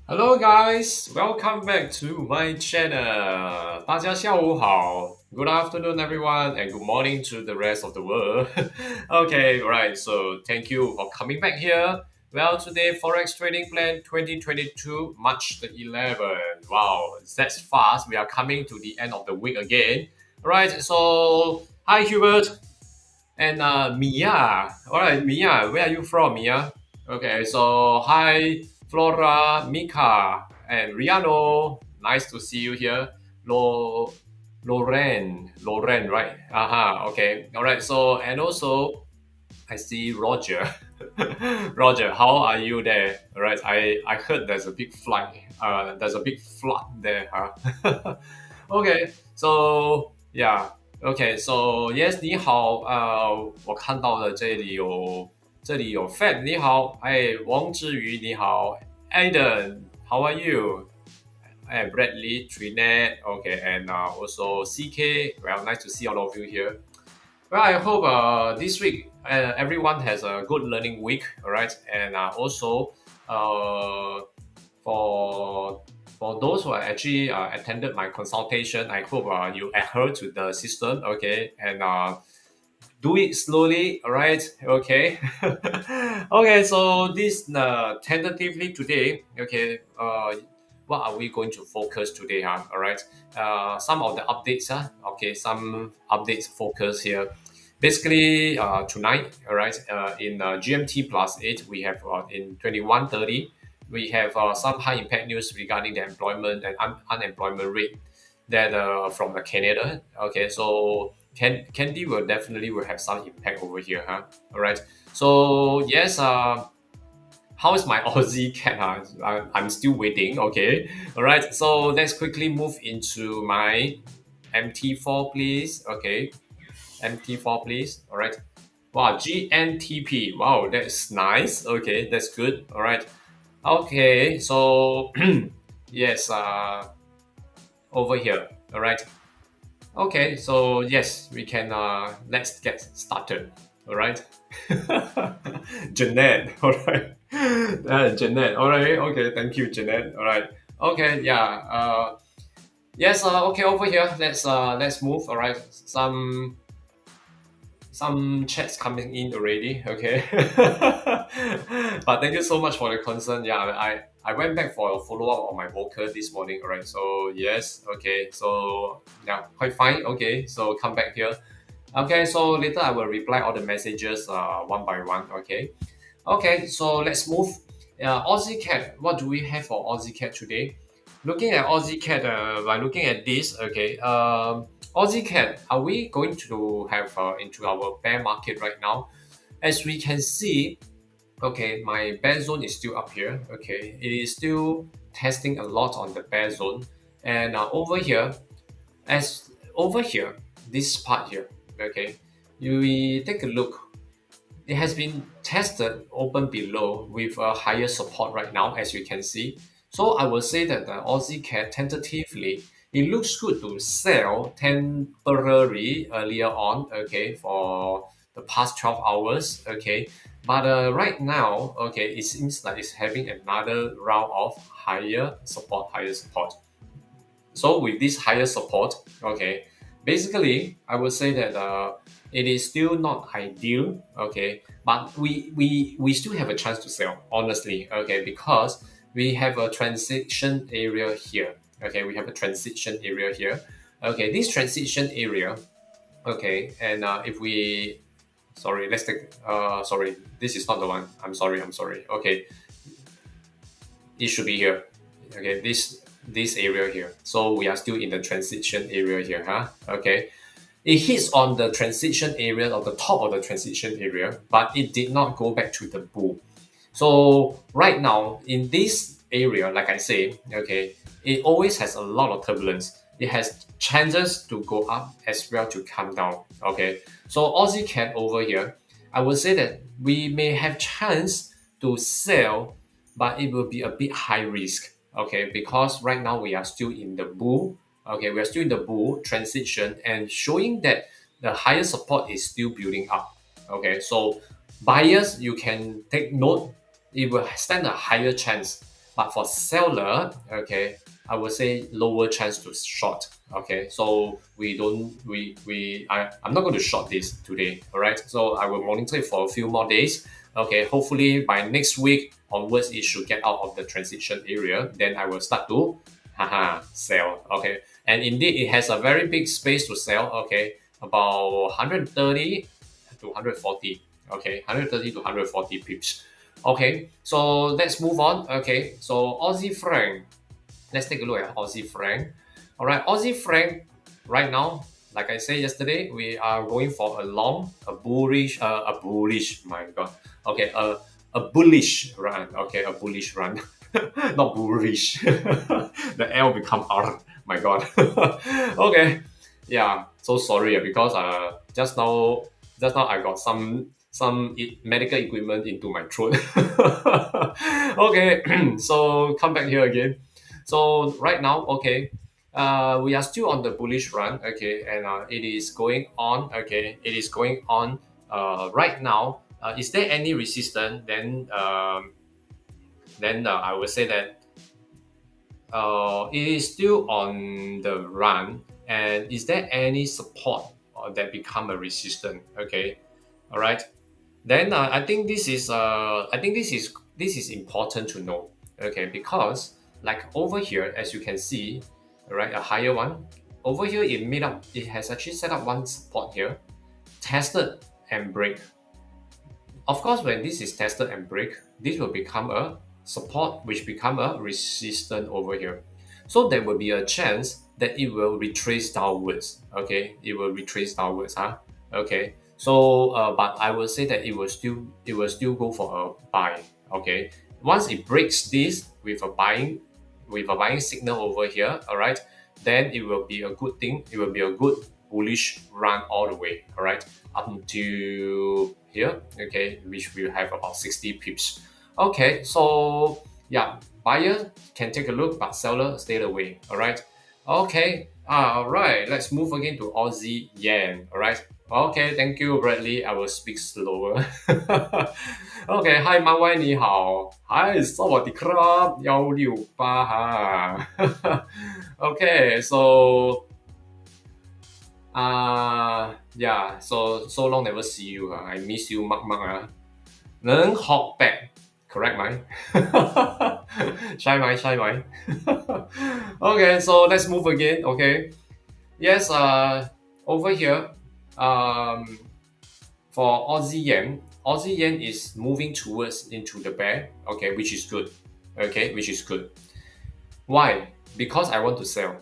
Hello guys, welcome back to my channel. 大家下午好. Good afternoon everyone and good morning to the rest of the world. Okay, right. So thank you for coming back here. Well, today Forex Trading Plan 2022 March the 11th. Wow, that's fast. We are coming to the end of the week again. Right. So hi Hubert and Mia. All right, Mia, where are you from, Mia? Okay, so hi, Flora, Mika, and Riano. Nice to see you here. Lo, Loren, right? Aha, okay. All right, so, and also, I see Roger. Roger, how are you there? All right, I heard there's a big flight. There's a big flood there, huh? Okay, so yeah, okay, so yes，你好，我看到了这里有 Fed，你好，哎，王志宇你好，Aiden，how are you？哎，Bradley, Trinette, okay, and also CK. Well, nice to see all of you here. Well, I hope this week everyone has a good learning week, all right? And also uh, for for those who actually attended my consultation, I hope you adhere to the system, okay? And do it slowly, all right? Okay. Okay, so this tentatively today, okay, what are we going to focus today, huh? All right. Some of the updates, huh? Okay, some updates focus here. Basically, tonight, all right, in GMT plus 8, we have in 21:30, we have some high impact news regarding the employment and unemployment rate that from the Canada. Okay, so Candy will definitely will have some impact over here, huh? All right. So yes, how is my Aussie cat? Huh? I'm still waiting. Okay. All right. So let's quickly move into my MT4, please. Okay. MT4, please. All right. Wow, GNTP. Wow, that's nice. Okay, that's good. All right. Okay, so yes, over here. All right. Okay, so yes, we can let's get started. All right. Jeanette. All right. Jeanette. All right. Okay. Thank you, Jeanette. All right. Okay. Yeah. Yes. Okay. Over here. Let's move. All right. Some chats coming in already. Okay. But thank you so much for the concern. Yeah. I went back for a follow up on my vocal this morning. All right. So yes. Okay. So yeah, quite fine. Okay. So come back here. Okay, so later I will reply all the messages one by one. Okay. Okay, so let's move. Aussie Cat, what do we have for Aussie Cat today? Looking at Aussie Cat, by looking at this, okay, Aussie Cat, are we going to have into our bear market right now? As we can see, okay, my bear zone is still up here. Okay, it is still testing a lot on the bear zone, and as over here, this part here, okay, you take a look. It has been tested open below with a higher support right now, as you can see. So I will say that the Aussie Cat tentatively, it looks good to sell temporary earlier on, okay, for the past 12 hours, okay. But right now, okay, it seems like it's having another round of higher support. So with this higher support, okay, basically I would say that it is still not ideal, okay, but we still have a chance to sell, honestly, okay, because we have a transition area here. Okay, we have a transition area here. Okay, this transition area, okay, and if we sorry, let's take sorry, this is not the one. I'm sorry. Okay, it should be here. Okay, this area here. So we are still in the transition area here, huh? Okay. It hits on the transition area of the top of the transition area, but it did not go back to the bull. So right now in this area, like I say, okay, it always has a lot of turbulence. It has chances to go up as well to come down. Okay. So Aussie Cat over here, I would say that we may have chance to sell, but it will be a bit high risk. Okay, because right now we are still in the bull. Okay, we are still in the bull transition and showing that the higher support is still building up. Okay, so buyers, you can take note, it will stand a higher chance But for seller, okay, I would say lower chance to short. Okay, so I'm not going to short this today. All right, so I will monitor it for a few more days. Okay, hopefully by next week onwards, it should get out of the transition area. Then I will start to sell. Okay, and indeed it has a very big space to sell. Okay, about 130 to 140. Okay, 130 to 140 pips. Okay, so let's move on. Okay, so Aussie franc. Let's take a look at Aussie franc. All right, Aussie franc right now, like I said yesterday, we are going for a long, a bullish. My God. Okay, a bullish run. Okay, a bullish run, not bullish. The L become R. My God. Okay, yeah. So sorry because just now I got some medical equipment into my throat. Okay, so come back here again. So right now, okay, we are still on the bullish run, okay, and it is going on, okay, it is going on. Right now, is there any resistance? Then I would say that it is still on the run. And is there any support that become a resistance? Okay, all right. Then I think this is important to know. Okay, because like over here, as you can see, right, a higher one over here, it has actually set up one support here, tested and break. Of course, when this is tested and break, this will become a support, which become a resistance over here. So there will be a chance that it will retrace downwards. Okay, it will retrace downwards. Okay. So, but I will say that it will still go for a buy. Okay. Once it breaks this with a buying signal over here, all right, then it will be a good thing. It will be a good bullish run all the way. All right, up to here, okay, which will have about 60 pips. Okay, so yeah, buyer can take a look, but seller stay away. All right. Okay. All right. Let's move again to Aussie yen. All right. Okay. Thank you, Bradley. I will speak slower. Okay. Hi, 马威你好。Hi, สวัสดีครับ168哈。Okay. So. Yeah, so long never see you. I miss you, Mark Mark. 能學白 correct ไหม Shy ไหม Shy ไหม Okay, so let's move again. Okay, yes, over here, for Aussie yen is moving towards into the bear. Okay, which is good. Okay, which is good. Why? Because I want to sell.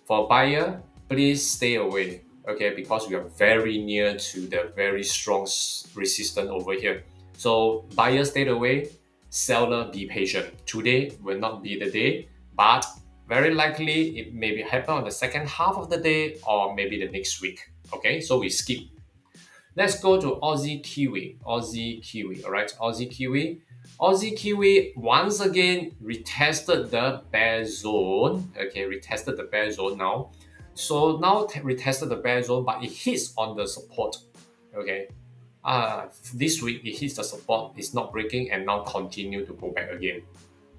For buyer, please stay away. Okay, because we are very near to the very strong resistance over here. So buyer stay away, seller be patient. Today will not be the day, but very likely it may happen on the second half of the day or maybe the next week. Okay, so we skip. Let's go to Aussie Kiwi. Aussie Kiwi, all right, Aussie Kiwi. Aussie Kiwi once again retested the bear zone. Okay, retested the bear zone now. So now retested the bear zone, but it hits on the support. Okay, this week it hits the support, it's not breaking, and now continue to go back again.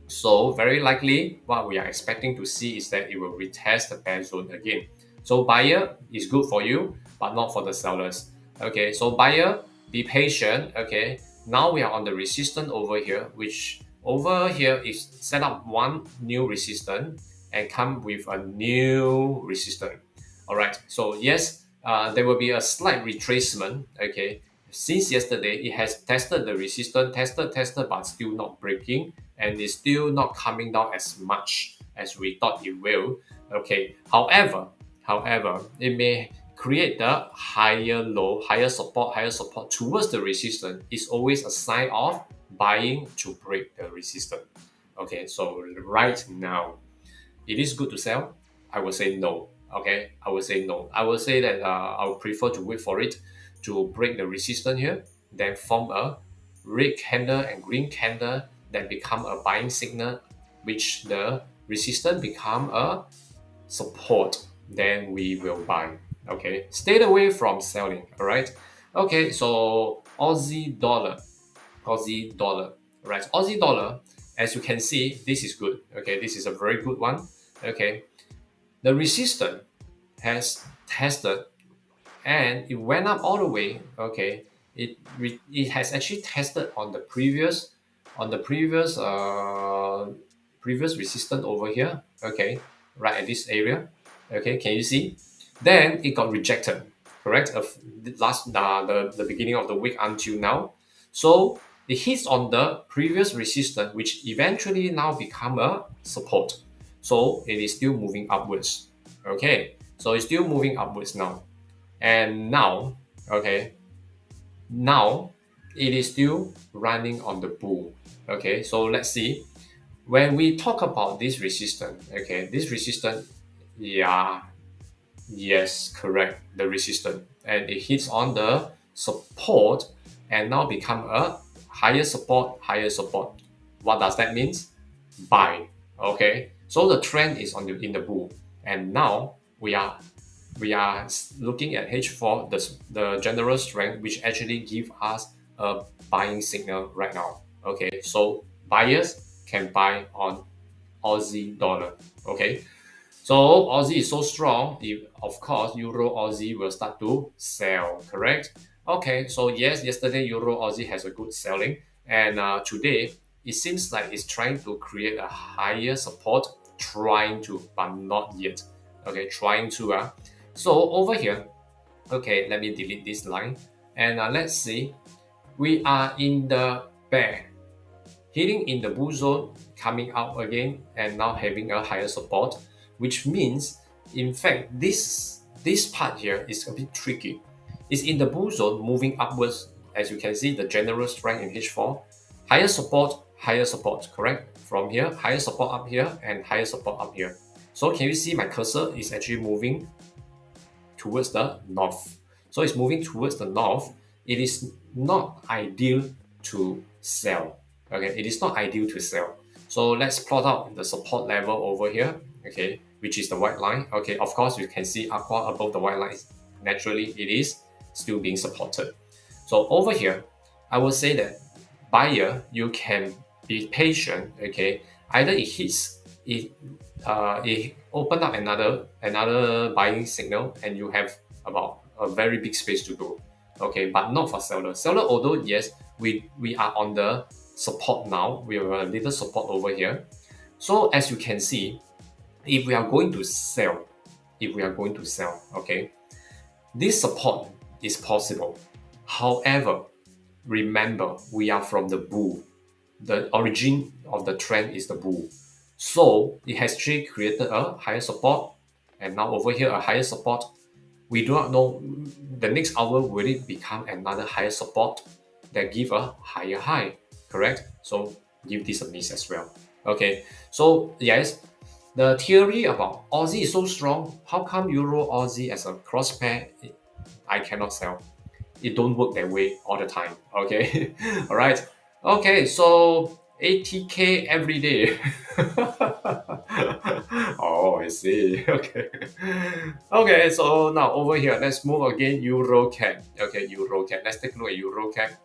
So very likely, what we are expecting to see is that it will retest the bear zone again. So buyer is good for you, but not for the sellers. Okay, so buyer, be patient. Okay, now we are on the resistance over here, which over here is set up one new resistance and come with a new resistance. All right, so yes, there will be a slight retracement. Okay, since yesterday it has tested the resistance, tested, but still not breaking, and it's still not coming down as much as we thought it will. Okay, however, it may create the higher low, higher support towards the resistance. Is always a sign of buying to break the resistance. Okay, so right now, it is good to sell. I will say no. Okay, I will say no. I will say that I would prefer to wait for it to break the resistance here, then form a red candle and green candle that become a buying signal, which the resistance become a support. Then we will buy. Okay, stay away from selling. All right. Okay, so Aussie dollar, right? Aussie dollar. as you can see, this is good. Okay, this is a very good one. Okay, the resistance has tested and it went up all the way. Okay, it has actually tested on the previous resistance over here. Okay, right at this area. Okay, can you see? Then it got rejected. Correct. Of the beginning of the week until now. So it hits on the previous resistance, which eventually now become a support. So it is still moving upwards. Okay, so it's still moving upwards now. And now, okay, now it is still running on the bull. Okay, so let's see. When we talk about this resistance, okay, this resistance, yeah, yes, correct, the resistance. And it hits on the support and now become a higher support, higher support. What does that mean? Buy. Okay, so the trend is on in the bull. And now we are looking at H4, the general strength, which actually give us a buying signal right now. Okay, so buyers can buy on Aussie dollar. Okay, so Aussie is so strong, if, of course, Euro Aussie will start to sell, correct? Okay, so yes, yesterday Euro Aussie has a good selling, and today it seems like it's trying to create a higher support, trying to, but not yet. Okay, trying to. So over here, okay, let me delete this line, and let's see, we are in the bear, hitting in the bull zone, coming out again, and now having a higher support, which means, in fact, this part here is a bit tricky. It's in the bull zone, moving upwards. As you can see, the general strength in H4, higher support, correct? From here, higher support up here, and higher support up here. So can you see my cursor is actually moving towards the north? So it's moving towards the north. It is not ideal to sell. Okay, it is not ideal to sell. So let's plot out the support level over here. Okay, which is the white line. Okay, of course you can see aqua above the white line. Naturally, it is still being supported. So over here, I will say that buyer, you can be patient. Okay, either it hits it open up another buying signal, and you have about a very big space to go. Okay, but not for seller. Seller, although yes, we are on the support now, we have a little support over here. So as you can see, if we are going to sell, okay, this support is possible. However, remember, we are from the bull. The origin of the trend is the bull. So it has actually created a higher support, and now over here a higher support. We do not know the next hour will it become another higher support that give a higher high, correct? So give this a miss as well. Okay, so yes, the theory about Aussie is so strong. How come Euro Aussie as a cross pair, I cannot sell? It don't work that way all the time. Okay, all right. Okay, so 80K every day. Oh, I see. Okay. Okay, so now over here, let's move again. EURCAD. Okay, EURCAD. Let's take a look at EURCAD.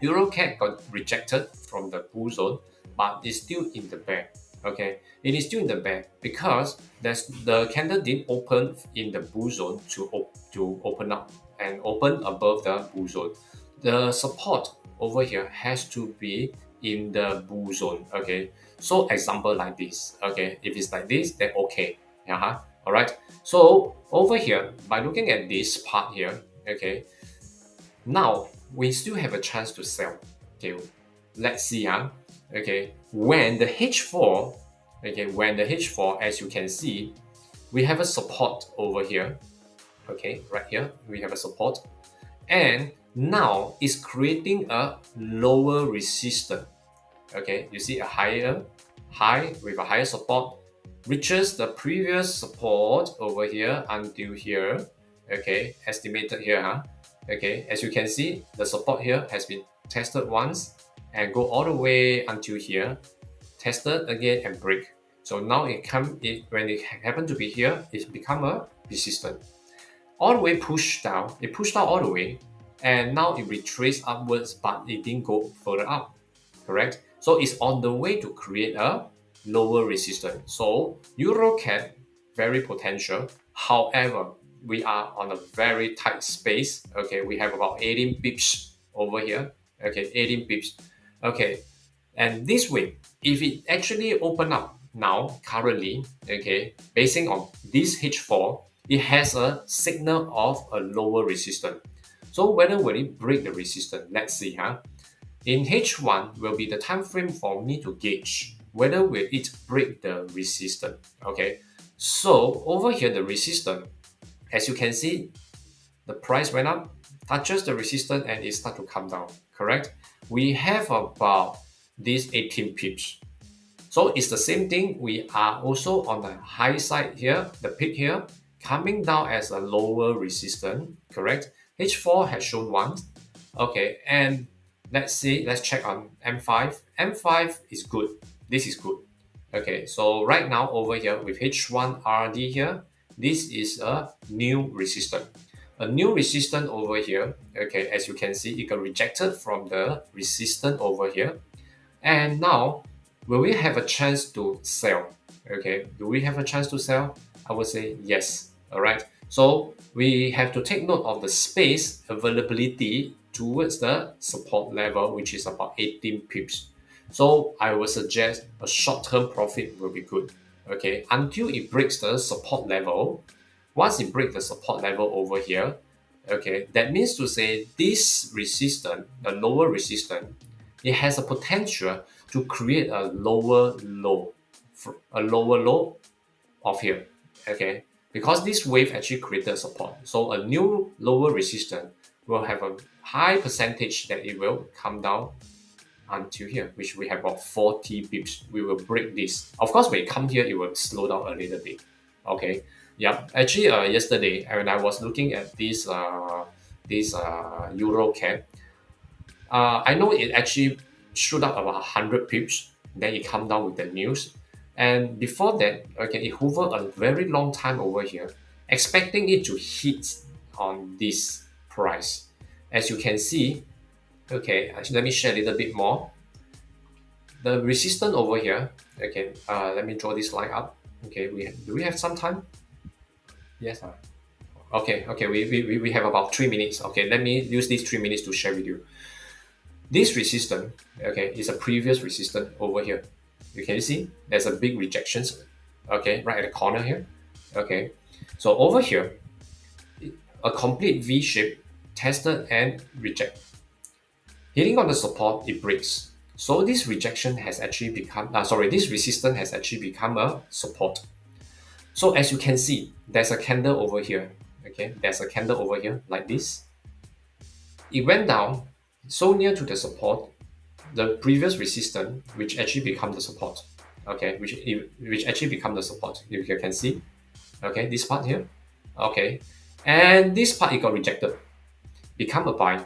EURCAD got rejected from the bull zone, but it's still in the bear. Okay, it is still in the bear because the candle didn't open in the bull zone to open up and open above the bull zone. The support over here has to be in the bull zone. Okay, so example like this. Okay, if it's like this, then okay. All right. So over here, by looking at this part here, okay, now we still have a chance to sell. Okay, let's see. Okay, when the H4, as you can see, we have a support over here. Okay, right here we have a support, and now it's creating a lower resistance. Okay, you see a higher high with a higher support reaches the previous support over here until here. Okay, estimated here. Okay, as you can see, the support here has been tested once and go all the way until here, tested again and break. So now when it happened to be here, it's become a resistance. All the way pushed down, it pushed down all the way, and now it retraced upwards, but it didn't go further up, correct? So it's on the way to create a lower resistance. So EURCAD, very potential. However, we are on a very tight space. Okay, we have about 18 pips over here. Okay, 18 pips. Okay, and this way, if it actually open up now, currently, okay, basing on this H4, it has a signal of a lower resistance. So whether will it break the resistance? Let's see, huh? In H1 will be the time frame for me to gauge whether will it break the resistance. Okay, so over here the resistance, as you can see, the price went up, touches the resistance and it start to come down. Correct? We have about these 18 pips. So it's the same thing. We are also on the high side here, the peak here, coming down as a lower resistance. Correct? H4 has shown one. Okay, and let's see, let's check on M5. M5 is good. This is good. Okay, so right now over here with H1 RD here, this is a new resistance. A new resistance over here, okay, as you can see, it got rejected from the resistance over here. And now, will we have a chance to sell? Okay, do we have a chance to sell? I would say yes. All right. So we have to take note of the space availability towards the support level, which is about 18 pips. So I would suggest a short-term profit will be good. Okay, until it breaks the support level. Once it breaks the support level over here, okay, that means to say this resistance, the lower resistance, it has a potential to create a lower low, a lower low of here, okay? Because this wave actually created support. So a new lower resistance will have a high percentage that it will come down until here, which we have about 40 pips. We will break this. Of course, when it come here, it will slow down a little bit. Okay. Yeah. Actually, yesterday when I was looking at this EURCAD, I know it actually shoot up about 100 pips. Then it come down with the news. And before that, okay, it hovered a very long time over here, expecting it to hit on this price. As you can see, okay, actually, let me share a little bit more. The resistance over here, okay, let me draw this line up. Okay, do we have some time? Yes. Okay, we have about 3 minutes. Okay, let me use these 3 minutes to share with you. This resistance, okay, is a previous resistance over here. You can see there's a big rejections, okay, right at the corner here. Okay, so over here, a complete V shape tested and reject. Hitting on the support, it breaks. So this rejection has actually become, this resistance has actually become a support. So as you can see, there's a candle over here. Okay, there's a candle over here like this. It went down so near to the support, the previous resistance, which actually become the support. Okay, which actually become the support. You can see. Okay, this part here. Okay, and this part it got rejected, become a buy.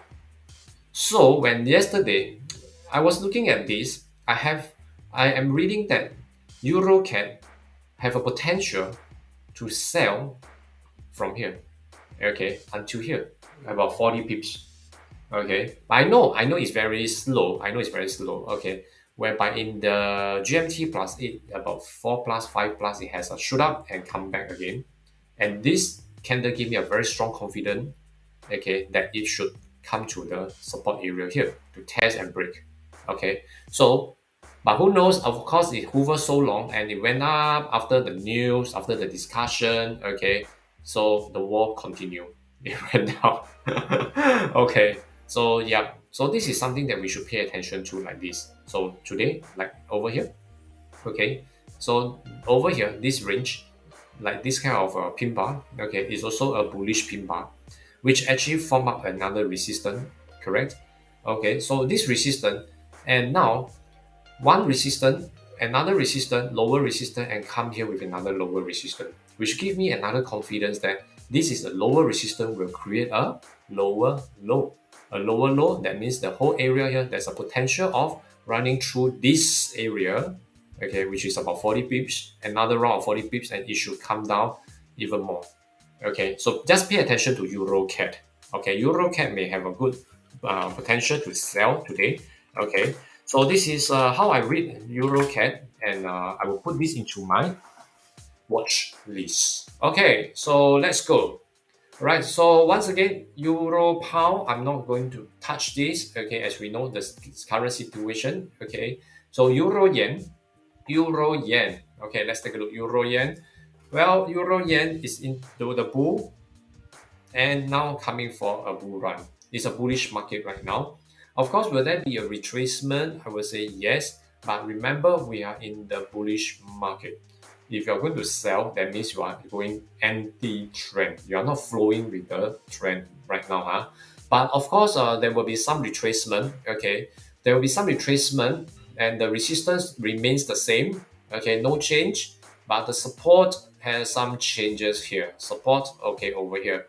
So when yesterday I was looking at this, I am reading that EURCAD have a potential to sell from here, okay, until here, about 40 pips. Okay, but I know it's very slow. I know it's very slow. Okay, whereby in the GMT plus 8, about 4 plus 5 plus, it has a shoot up and come back again. And this candle give me a very strong confidence, okay, that it should come to the support area here to test and break. Okay, so but who knows? Of course, it hovered so long and it went up after the news, after the discussion. Okay, so the war continued. It went down. Okay, so yeah, so this is something that we should pay attention to like this. So today, like over here, okay, so over here, this range, like this kind of pin bar, okay, is also a bullish pin bar, which actually form up another resistance, correct? Okay, so this resistance, and now one resistance, another resistance, lower resistance, and come here with another lower resistance, which give me another confidence that this is a lower resistance will create a lower low. A lower low, that means the whole area here, there's a potential of running through this area, okay, which is about 40 pips, another round of 40 pips, and it should come down even more. Okay, so just pay attention to EURCAD. Okay, EURCAD may have a good potential to sell today. Okay, So this is how I read EURCAD, and I will put this into my watch list. Okay, so let's go. Right, so once again, Euro Pound, I'm not going to touch this, okay, as we know the current situation, okay. So Euro Yen, okay, let's take a look, Euro Yen. Well, Euro Yen is into the bull and now coming for a bull run. It's a bullish market right now. Of course, will there be a retracement? I would say yes, but remember we are in the bullish market. If you're going to sell, that means you are going anti-trend. You are not flowing with the trend right now, huh? But of course, there will be some retracement. Okay, there will be some retracement, and the resistance remains the same. Okay, no change, but the support has some changes here. Support, okay, over here.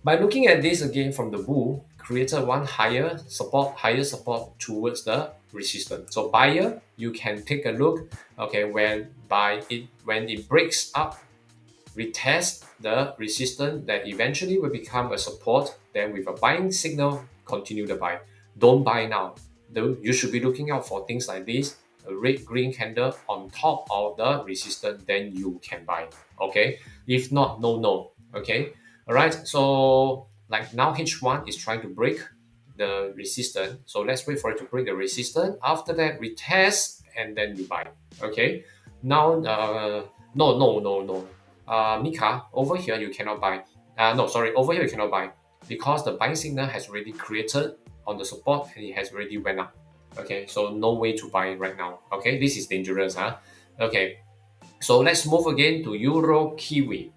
By looking at this again from the bull, created one higher support towards the resistance. So buyer, you can take a look, okay, when it breaks up, retest the resistance that eventually will become a support, then with a buying signal, continue the buy. Don't buy now. You should be looking out for things like this, a red green candle on top of the resistance, then you can buy. Okay. If not, no. Okay. All right. So like now H1 is trying to break the resistance. So let's wait for it to break the resistance. After that, retest and then you buy. Okay. Now, no. Mika, over here you cannot buy. No, sorry, over here you cannot buy because the buying signal has already created on the support and it has already went up. Okay, so no way to buy right now. Okay, this is dangerous, huh? Okay, so let's move again to Euro Kiwi.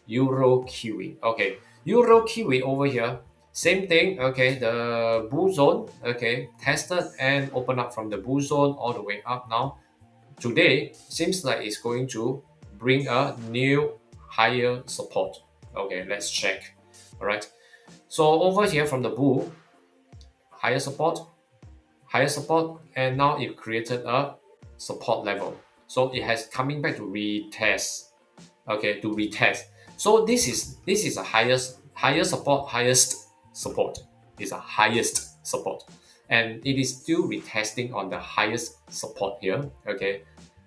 Euro Kiwi. Okay, Euro Kiwi over here. Same thing. Okay, the bull zone. Okay, tested and open up from the bull zone all the way up now. Today seems like it's going to bring a new higher support. Okay, let's check. All right. So over here from the bull, higher support, and now it created a support level. So it has coming back to retest. Okay, to retest. So this is a highest support. Is a highest support, and it is still retesting on the highest support here. Okay,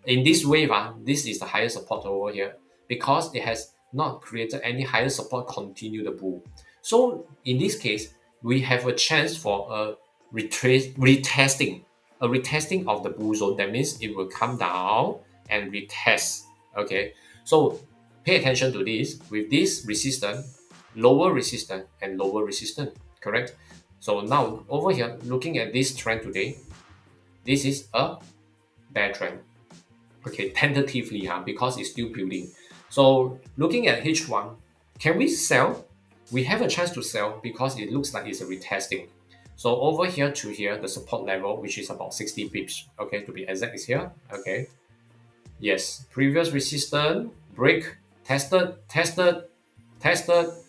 in this wave, this is the highest support over here because it has not created any higher support. Continue the bull. So in this case, we have a chance for a retesting of the bull zone. That means it will come down and retest. Okay, so pay attention to this. With this resistance, lower resistance and lower resistance, correct? So now over here, looking at this trend today, this is a bear trend. Okay, tentatively, because it's still building. So looking at H1, can we sell? We have a chance to sell because it looks like it's a retesting. So over here to here, the support level, which is about 60 pips. Okay, to be exact, is here. Okay. Yes, previous resistance, break, tested,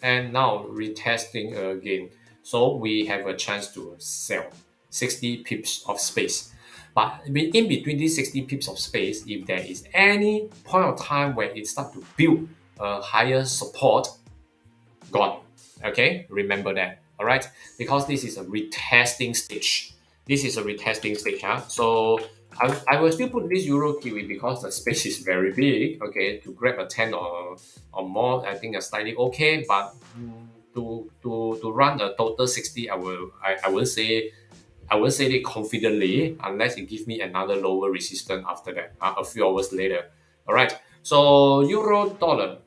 and now retesting again. So we have a chance to sell 60 pips of space. But in between these 60 pips of space, if there is any point of time where it starts to build a higher support, gone. Okay, remember that. All right, because this is a retesting stage. This is a retesting stage. So I will still put this Euro Kiwi because the space is very big. Okay, to grab a 10 or more, I think it's slightly okay. But to run a total 60, I will say it confidently unless it gives me another lower resistance after that, a few hours later. All right. So euro dollar.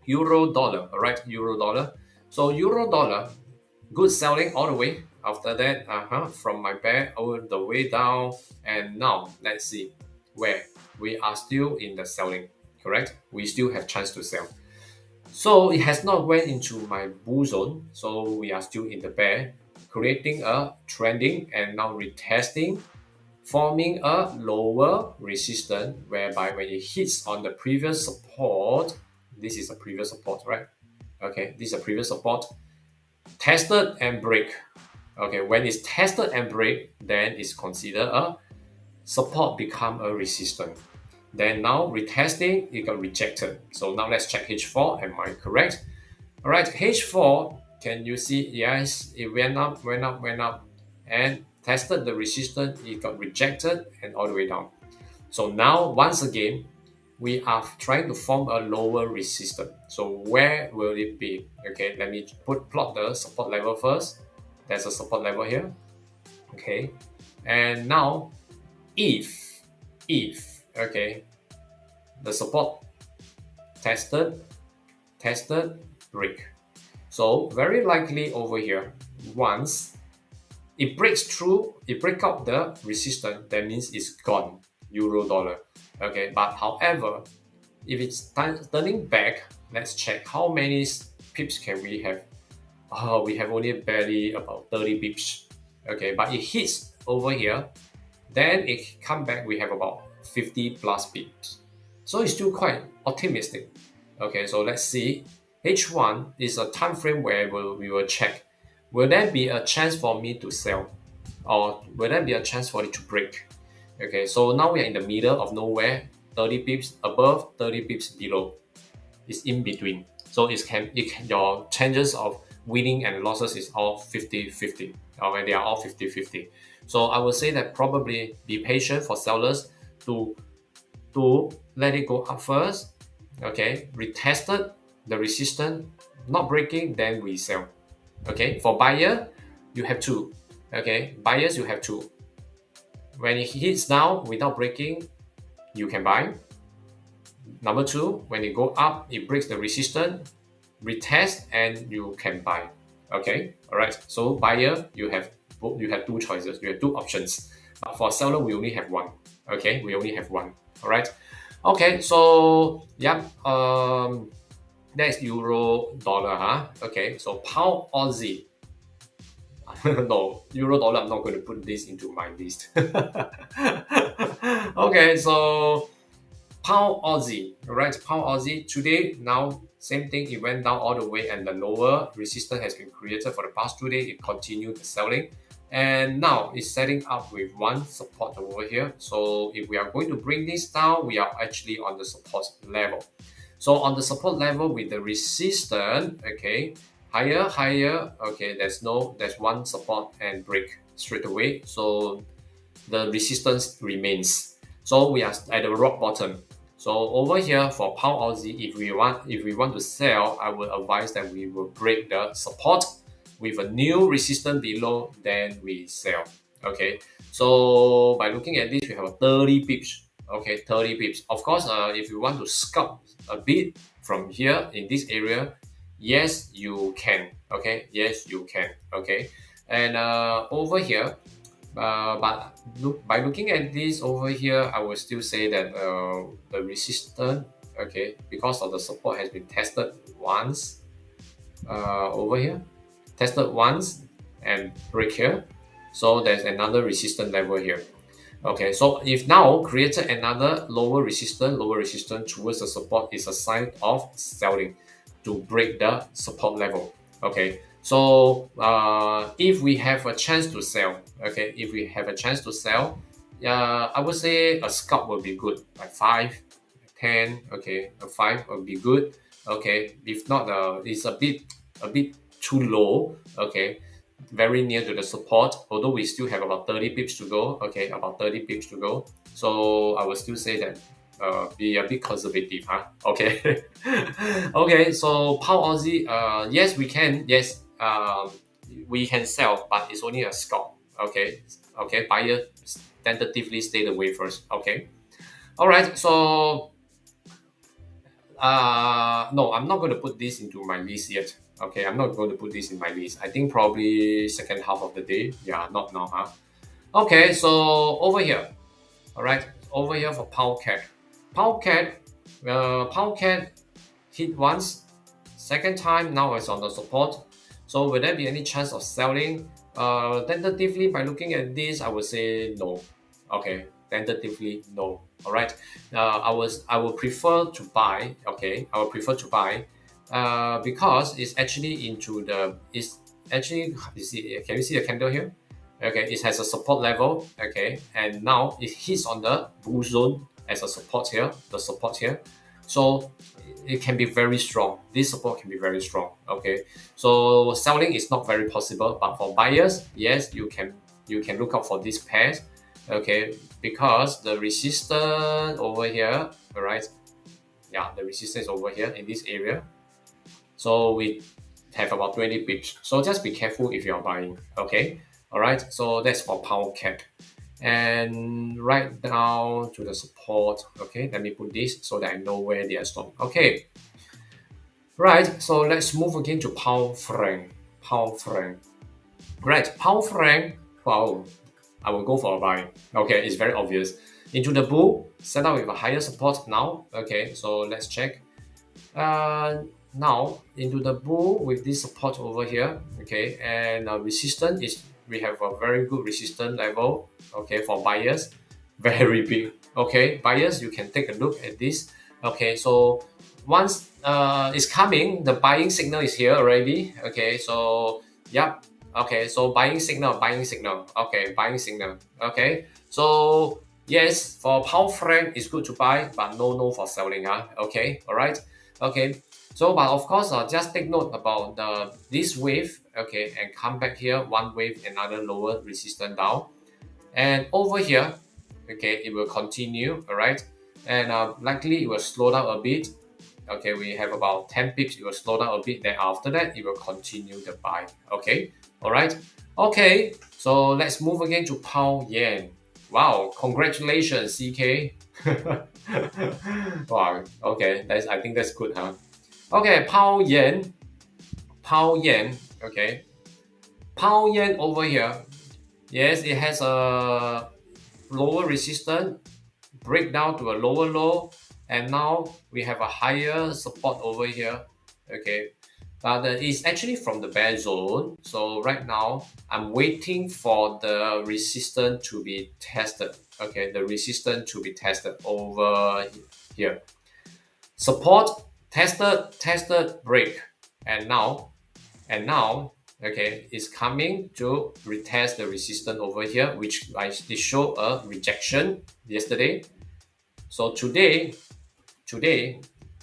All right, euro dollar. So euro dollar, good selling all the way. After that, from my bear all the way down, and now let's see where we are still in the selling. Correct? We still have chance to sell. So it has not went into my bull zone, so we are still in the bear, creating a trending and now retesting, forming a lower resistance whereby when it hits on the previous support, this is a previous support, right? Okay, this is a previous support, tested and break. Okay, when it's tested and break, then it's considered a support become a resistance. Then now retesting, it got rejected. So now let's check H4. Am I correct? All right, H4. Can you see? Yes, it went up, and tested the resistance, it got rejected and all the way down. So now, once again, we are trying to form a lower resistance. So where will it be? Okay, let me plot the support level first. There's a support level here. Okay, and now if okay, the support tested, break. So very likely over here, once it breaks through, it break out the resistance, that means it's gone, euro dollar. Okay, but however, if it's turning back, let's check how many pips can we have. Oh, we have only barely about 30 pips. Okay, but it hits over here, then it come back, we have about 50 plus pips. So it's still quite optimistic. Okay, so let's see. H1 is a time frame where we will check. Will there be a chance for me to sell? Or will there be a chance for it to break? Okay, so now we are in the middle of nowhere, 30 pips above, 30 pips below. It's in between. So your chances of winning and losses is all 50-50. Or they are all 50-50. So I would say that probably be patient for sellers to let it go up first. Okay, retested the resistance, not breaking, then we sell. Okay, for buyer, you have two. Okay, buyers, you have two. When it hits down without breaking, you can buy. Number two, when it go up, it breaks the resistance, retest, and you can buy. Okay, all right. So buyer, you have two choices, you have two options. But for seller, we only have one. Okay, we only have one. All right. Okay, so yeah, that's euro dollar, huh? Okay, so pound Aussie. No, euro dollar, I'm not going to put this into my list. Okay, so pound Aussie, right? Pound Aussie today, now same thing, it went down all the way and the lower resistance has been created for the past 2 days. It continued selling and now it's setting up with one support over here. So if we are going to bring this down, we are actually on the support level. So on the support level with the resistance, okay, higher, okay, there's one support and break straight away. So the resistance remains. So we are at the rock bottom. So over here for pound Aussie, if we want to sell, I would advise that we will break the support with a new resistance below, then we sell. Okay, so by looking at this, we have 30 pips. Okay, 30 pips. Of course, if you want to scalp a bit from here in this area, yes, you can. Okay, yes, you can. Okay, and over here, but by looking at this over here, I will still say that the resistance, okay, because of the support has been tested once over here, tested once and break here. So there's another resistance level here. Okay, so if now created another lower resistance towards the support is a sign of selling to break the support level. Okay, so if we have a chance to sell, okay, if we have a chance to sell, I would say a scalp will be good, like 5, 10, okay, a 5 will be good. Okay, if not, it's a bit too low. Okay, very near to the support, although we still have about 30 pips to go. Okay, about 30 pips to go. So I will still say that be a bit conservative, huh? Okay. Okay, so pound Aussie, yes, we can. Yes, we can sell, but it's only a scalp. Okay, okay, buyer tentatively stay away first. Okay, all right. So no, I'm not going to put this into my list yet. Okay, I'm not going to put this in my list. I think probably second half of the day. Yeah, not now, huh? Okay, so over here, all right, over here for pound CAD. Pound CAD hit once, second time, now it's on the support. So will there be any chance of selling? Tentatively, by looking at this, I would say no. Okay, tentatively no. All right. I would prefer to buy. Okay, I would prefer to buy, because it's actually it's actually, you see, can you see the candle here? Okay, it has a support level. Okay, and now it hits on the bull zone as a support here. The support here. So it can be very strong. This support can be very strong. Okay, so selling is not very possible, but for buyers, yes, you can you can look out for these pairs, okay, because the resistance over here, all right, yeah, the resistance over here in this area. So we have about 20 pips. So just be careful if you are buying, okay? All right, so that's for pound cap. And right down to the support, okay? Let me put this so that I know where they are stopped. Okay, right, so let's move again to pound franc. Pound franc. Right, pound franc, wow, I will go for a buy. Okay, it's very obvious. Into the bull, set up with a higher support now. Okay, so let's check. Now into the bull with this support over here, okay, and resistance is, we have a very good resistance level, okay, for buyers, very big. Okay, buyers, you can take a look at this. Okay, so once it's coming, the buying signal is here already. Okay, so yep. Okay, so buying signal, okay, buying signal. Okay, so yes, for pound franc it's good to buy, but no for selling. Okay, all right. Okay, so but of course, just take note about this wave, okay, and come back here, one wave, another lower resistance down, and over here, okay, it will continue, all right, and likely it will slow down a bit. Okay, we have about 10 pips, it will slow down a bit, then after that it will continue the buy. Okay, all right. Okay, so let's move again to pound yen. Wow, congratulations, CK. Wow, okay, I think that's good, huh? Okay, pound yen, okay, pound yen over here. Yes, it has a lower resistance, break down to a lower low, and now we have a higher support over here. Okay, but it's actually from the bear zone. So right now I'm waiting for the resistance to be tested. Okay, the resistance to be tested over here. Support tested, break, and now okay, it's coming to retest the resistance over here, which it showed a rejection yesterday. So today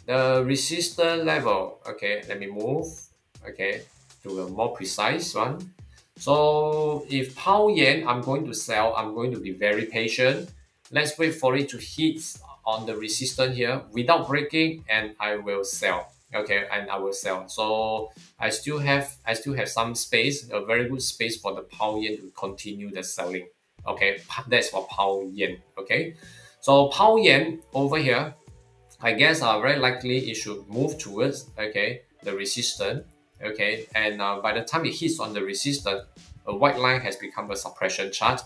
the resistance level, okay, let me move, okay, to a more precise one. So if pound yen, I'm going to sell, I'm going to be very patient. Let's wait for it to hit on the resistance here without breaking, and I will sell. Okay, and I will sell. So I still have some space, a very good space for the pound yen to continue the selling. Okay, that's for pound yen. Okay, so pound yen over here, I guess very likely it should move towards, okay, the resistance, okay, and by the time it hits on the resistance, a white line has become a suppression chart.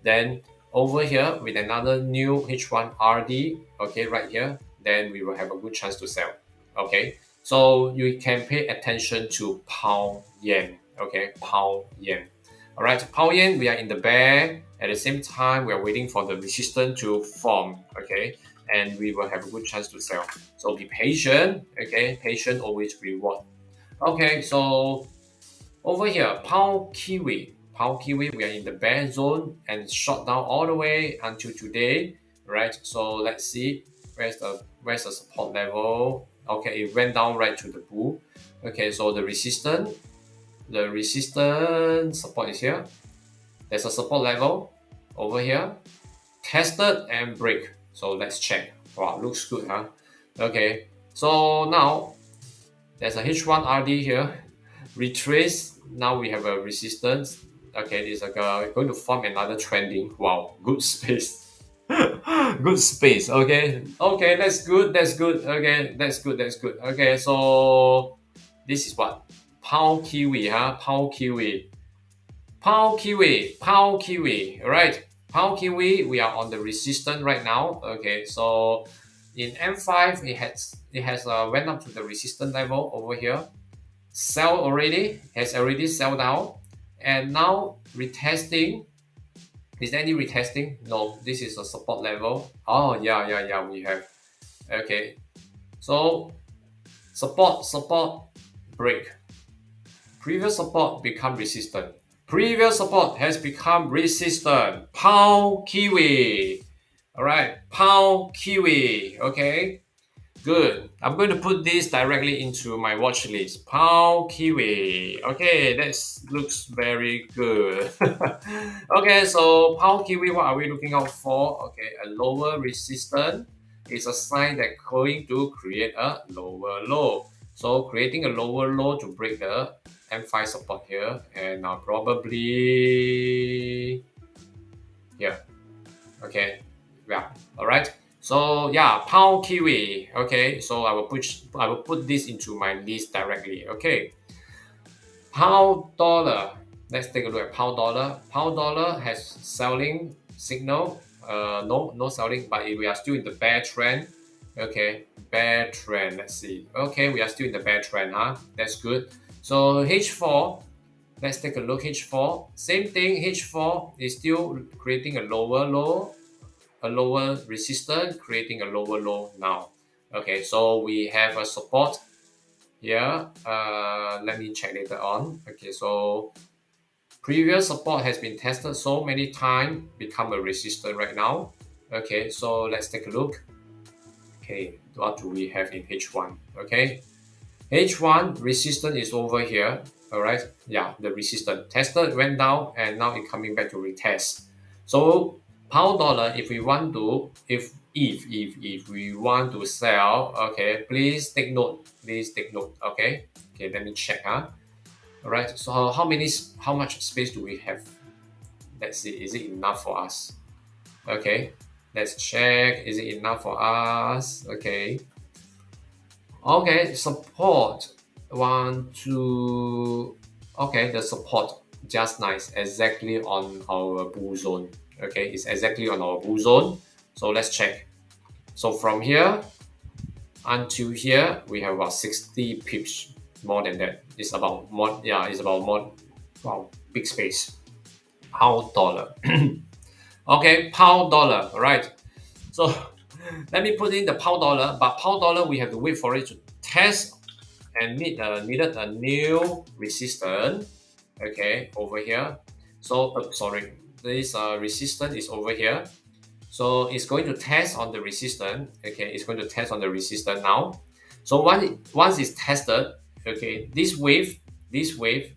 Then over here with another new H1RD, okay, right here, then we will have a good chance to sell. Okay, so you can pay attention to pound yen. Okay, pound yen. All right, pound yen, we are in the bear. At the same time, we are waiting for the resistance to form. Okay, and we will have a good chance to sell. So be patient. Okay, patient always reward. Okay, so over here, pound kiwi. Pound kiwi, we are in the bear zone and shot down all the way until today, right? So let's see where's the support level. Okay, it went down right to the bull. Okay, so the resistance support is here. There's a support level over here, tested and break. So let's check. Wow, looks good, huh? Okay, so now there's a H1RD here, retrace. Now we have a resistance. Okay, it's like going to form another trending. Wow, good space. Good space. Okay, that's good. Okay, that's good. Okay, so this is what pound kiwi, huh? Pound kiwi. All right. Pound kiwi, we are on the resistance right now. Okay, so in M5, it has went up to the resistance level over here. Sell already, has already sell down, and now retesting. Is there any retesting? No, this is a support level. Oh yeah, we have. Okay, so support, break. Previous support become resistant. Previous support has become resistant. Pound kiwi. All right, pound kiwi. Okay. Good. I'm going to put this directly into my watch list. Pound Kiwi. Okay, that looks very good. Okay, so Pound Kiwi, what are we looking out for? Okay, a lower resistance is a sign that going to create a lower low. So creating a lower low to break the M5 support here, and probably here. Okay, yeah, all right. So yeah, pound kiwi. Okay, so I will put this into my list directly. Okay, pound dollar. Let's take a look at pound dollar. Pound dollar has selling signal. No selling, but we are still in the bear trend. Okay, bear trend. Let's see. Okay, we are still in the bear trend. Huh? That's good. So H4. Let's take a look. H4. Same thing. H4 is still creating a lower low, a lower resistance, creating a lower low now. Okay, so we have a support here. Let me check later on. Okay, so previous support has been tested so many times, become a resistance right now. Okay, so let's take a look. Okay, what do we have in H1? Okay, H1 resistance is over here. All right, yeah, the resistance tested, went down, and now it's coming back to retest. So pound dollar, if we want to, if we want to sell, okay, please take note. Please take note. Okay, okay, let me check. Huh. All right. So how much space do we have? Let's see. Is it enough for us? Okay. Let's check. Is it enough for us? Okay. Okay, support. One, two. Okay, the support just nice, exactly on our bull zone. Okay, it's exactly on our bull zone. So let's check. So from here until here, we have about 60 pips. More than that. It's about more. Yeah, it's about more. Wow, big space. Pound dollar. Okay, pound dollar. All right. So let me put in the pound dollar. But pound dollar, we have to wait for it to test and needed a new resistance. Okay, over here. So sorry, this resistance is over here. So it's going to test on the resistance. Okay, it's going to test on the resistance now. So once it's tested, okay, this wave, this wave,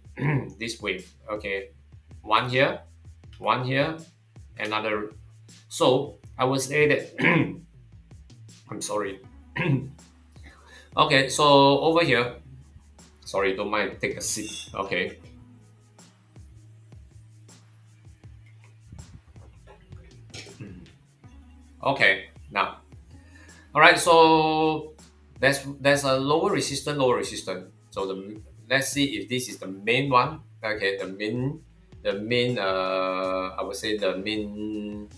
this wave. Okay, one here, another. So I will say that. I'm sorry. Okay, so over here. Sorry, don't mind. Take a seat. Okay. Okay. Now, all right. So there's a lower resistance, lower resistance. So let's see if this is the main one. Okay, the main. I would say the main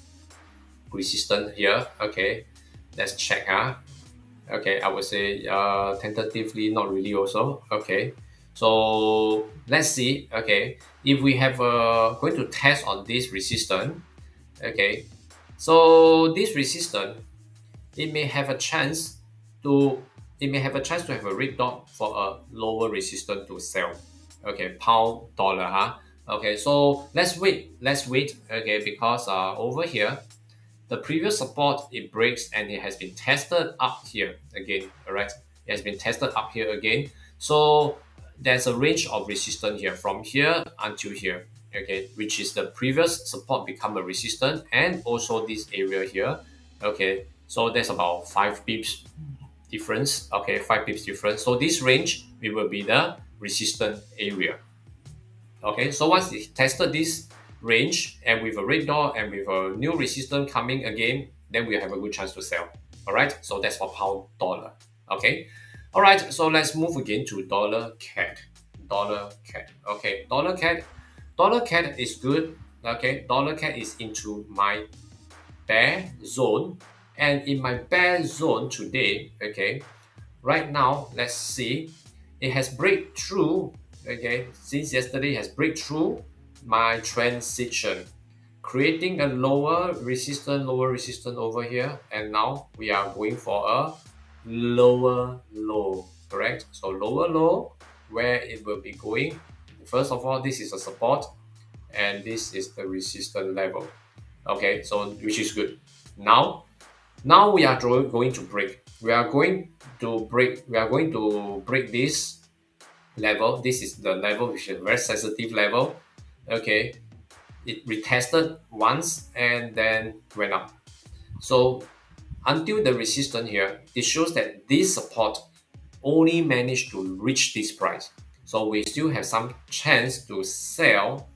resistance here. Okay, let's check. Huh? Okay, I would say tentatively, not really also. Okay, so let's see. Okay, if we have going to test on this resistance. Okay, so this resistance, it may have a chance to have a red dot for a lower resistance to sell. Okay, pound dollar, huh? Okay, so let's wait. Okay, because over here the previous support, it breaks and it has been tested up here again. All right, it has been tested up here again. So there's a range of resistance here from here until here. Okay, which is the previous support become a resistance, and also this area here. Okay, so that's about 5 pips difference. Okay, 5 pips difference. So this range, it will be the resistance area. Okay, so once it tested this range and with a red dot and with a new resistance coming again, then we have a good chance to sell. All right, so that's for pound dollar. Okay, all right, so let's move again to dollar CAD. Dollar CAD. Okay, dollar CAD. Dollar CAD is good. Okay, dollar CAD is into my bear zone, and in my bear zone today. Okay, right now, let's see. It has break through. Okay, since yesterday it has break through my transition, creating a lower resistance over here, and now we are going for a lower low. Correct. So lower low, where it will be going. First of all, this is a support, and this is the resistance level. Okay, so which is good. Now Now we are going to break. We are going to break. We are going to break this level. This is the level which is a very sensitive level. Okay, it retested once and then went up. So until the resistance here, it shows that this support only managed to reach this price. So we still have some chance to sell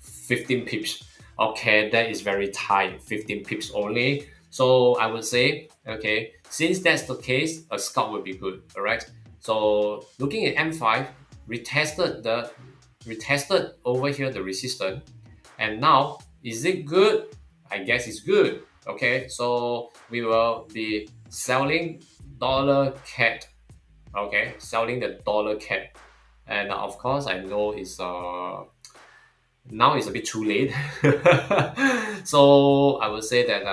15 pips. Okay, that is very tight, 15 pips only. So I would say, okay, since that's the case, a scalp will be good. All right. So looking at M5, retested over here the resistance, and now is it good? I guess it's good. Okay, so we will be selling dollar CAD. Okay, selling the dollar CAD, and of course I know it's now it's a bit too late. So I would say that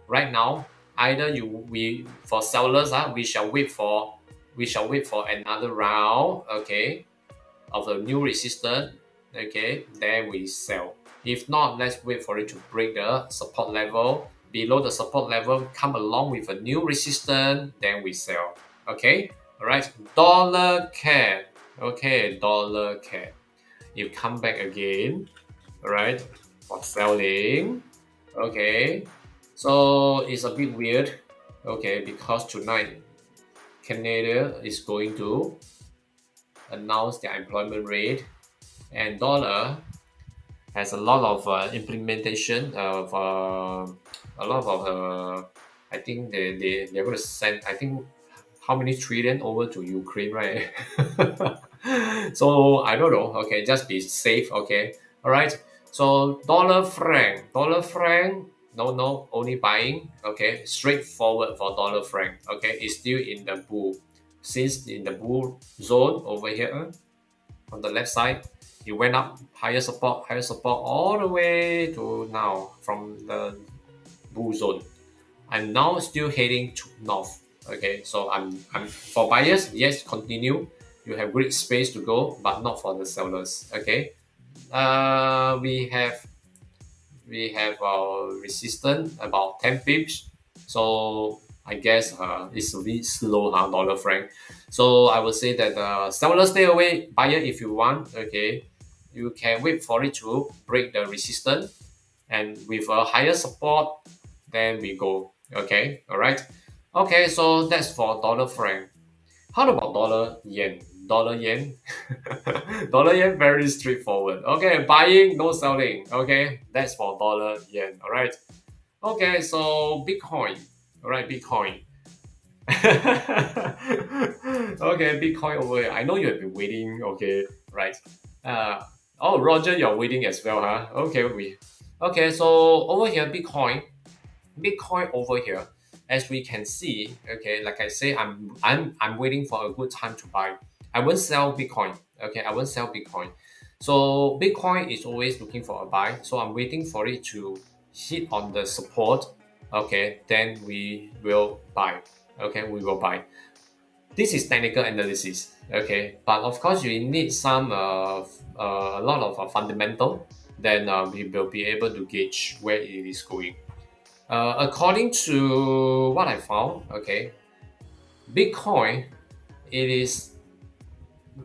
right now, either we for sellers, we shall wait for another round, okay, of the new resistance, okay, then we sell. If not, let's wait for it to break the support level. Below the support level, come along with a new resistance, then we sell. Okay, all right. Dollar CAD, okay, dollar CAD. You come back again, all right, for selling. Okay, so it's a bit weird. Okay, because tonight Canada is going to announce their employment rate, and dollar has a lot of implementation of a lot of I think they're going to send, I think, how many trillion over to Ukraine, right? So I don't know. Okay, just be safe. Okay, all right. So dollar franc. No, no, only buying. Okay, straightforward for dollar franc. Okay, it's still in the bull. Since in the bull zone over here on the left side, it went up higher support all the way to now from the bull zone. I'm now still heading to north. Okay, so I'm for buyers. Yes, continue. You have great space to go, but not for the sellers. Okay. We have our resistance about 10 pips. So I guess it's a bit slow, dollar franc. So I would say that seller stay away, buyer if you want. Okay, you can wait for it to break the resistance, and with a higher support, then we go. Okay, all right. Okay, so that's for dollar franc. How about dollar yen? Dollar yen, dollar yen very straightforward. Okay, buying, no selling. Okay, that's for dollar yen. All right. Okay, so Bitcoin. All right, Bitcoin. Okay, Bitcoin over here. I know you have been waiting. Okay, right. Uh, oh, Roger, you're waiting as well, huh? Okay, Okay, so over here, Bitcoin over here, as we can see, okay, like I say, I'm waiting for a good time to buy. I won't sell Bitcoin. Okay, I won't sell Bitcoin. So Bitcoin is always looking for a buy. So I'm waiting for it to hit on the support. Okay, then we will buy. Okay, we will buy. This is technical analysis. Okay, but of course you need some a lot of fundamental. Then we will be able to gauge where it is going. According to what I found, okay, Bitcoin, it is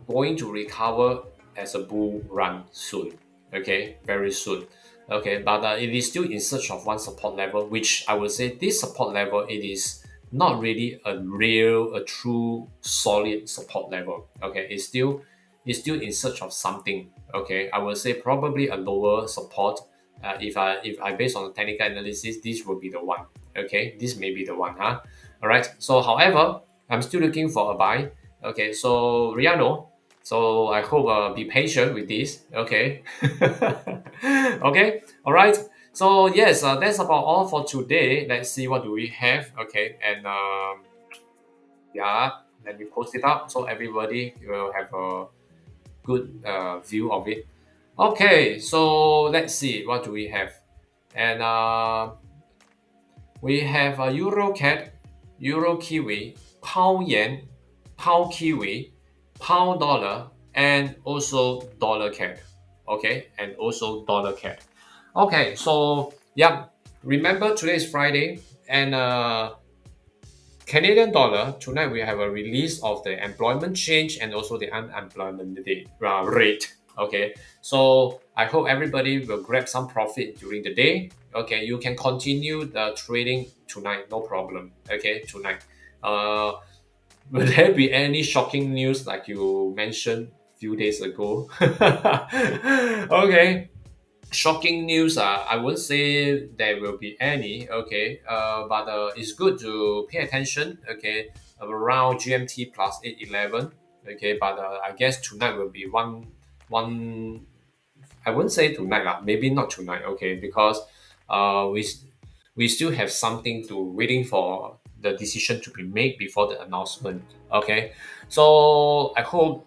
going to recover as a bull run soon. Okay, very soon. Okay, but it is still in search of one support level, which I would say this support level, it is not really a true solid support level. Okay, it's still in search of something. Okay, I would say probably a lower support. If I based on the technical analysis, this will be the one. Okay, this may be the one, huh? All right. So, however, I'm still looking for a buy. Okay, so Riano, so I hope be patient with this. Okay. Okay. All right. So yes, that's about all for today. Let's see what do we have. Okay, and yeah, let me post it up so everybody will have a good view of it. Okay, so let's see what do we have, and we have a EURCAD, Euro Kiwi, Pound Yen, Pound Kiwi, Pound Dollar, and also Dollar CAD. Okay, and also Dollar CAD. Okay, so yeah, remember today is Friday, And Canadian dollar, tonight we have a release of the employment change and also the unemployment rate. Okay, so I hope everybody will grab some profit during the day. Okay, you can continue the trading tonight, no problem. Okay, tonight. Uh, will there be any shocking news like you mentioned a few days ago? Okay, shocking news, I won't say there will be any, okay, but it's good to pay attention, okay, around GMT plus 811, okay, but I guess tonight will be one. I wouldn't say tonight lah, maybe not tonight, okay, because we still have something to waiting for the decision to be made before the announcement, okay. So I hope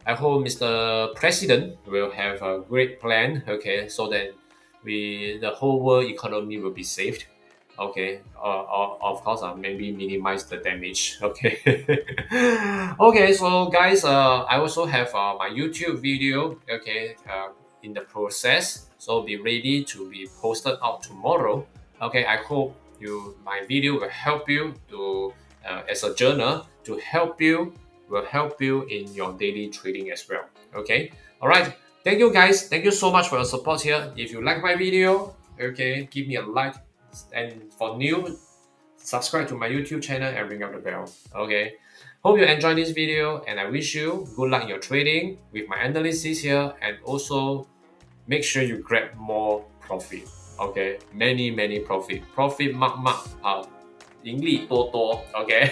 Mr. President will have a great plan, okay, so that the whole world economy will be saved, okay. Of course, maybe minimize the damage, okay. Okay, so guys, I also have my YouTube video, okay, in the process, so be ready to be posted out tomorrow. Okay, I hope my video will help you to as a journal to help you will help you in your daily trading as well. Okay, all right. Thank you guys. Thank you so much for your support here. If you like my video, okay, give me a like, and for new, subscribe to my YouTube channel and ring up the bell. Okay. Hope you enjoyed this video, and I wish you good luck in your trading with my analysis here, and also make sure you grab more profit. Okay, many profit. Profit mark盈利多多. Okay.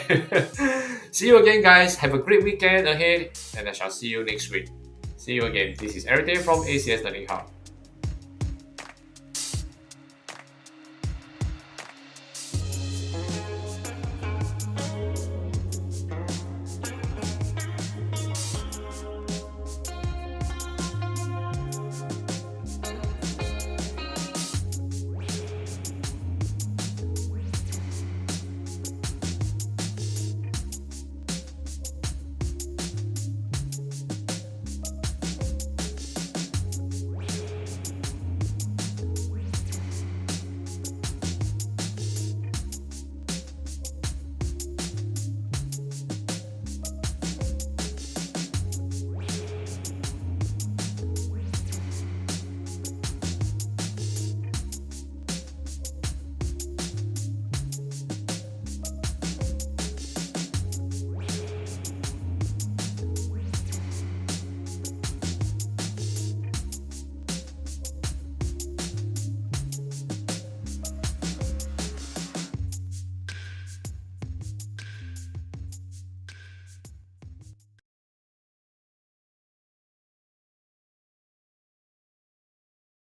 See you again, guys. Have a great weekend ahead, and I shall see you next week. See you again. This is Eric from ACS Learning Hub.